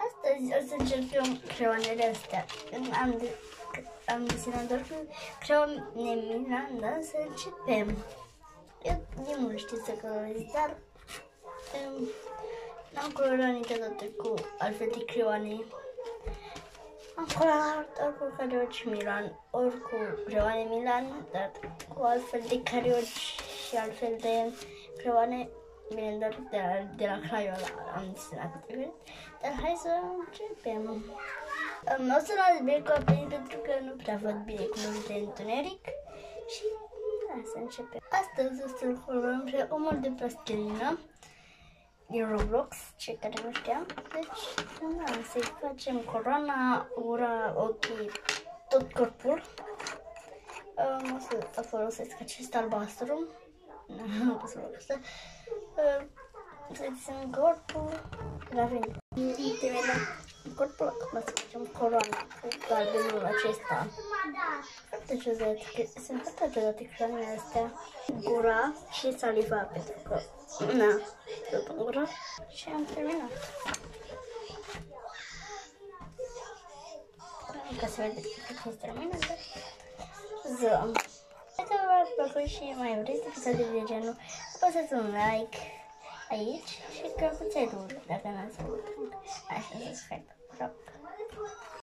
Astăzi o să încercăm creioanele astea. Am desenat doar cu creioane Milanda, să începem. Eu nu știu să colorez, dar n-am colorat niciodată cu altfel de creioane. Am colorat ori cu carioci Milan, ori cu creioane Milan, dar cu altfel de carioci și altfel de creioane, bine, doar de la Crayola am desenat. Dar hai să începem. O să las bine cu apel pentru că nu prea văd bine cu multe întuneric. Și da, să începem. Astăzi o să-l colorăm pe omul de plastilină din Roblox, cei care nu știam. Deci, da, să-i facem coroana, gura, ochii, tot corpul. O să folosesc acest albastru. Nu pot să folosesc asta. Să ținem corpul. Gravim. Corpul, acum să facem coroana cu galbenul acesta. Foarte ciudat, sunt foarte ciudate creioanele astea. Gura și saliva, pentru că, na, tot în gură. Și am terminat. Ca să vedeți că este terminat, dar zăm. Dacă v-a plăcut și mai vreți episoade de genul, apăsați un like aici și călcuțelul dacă n-ați făcut. Așa, subscribe.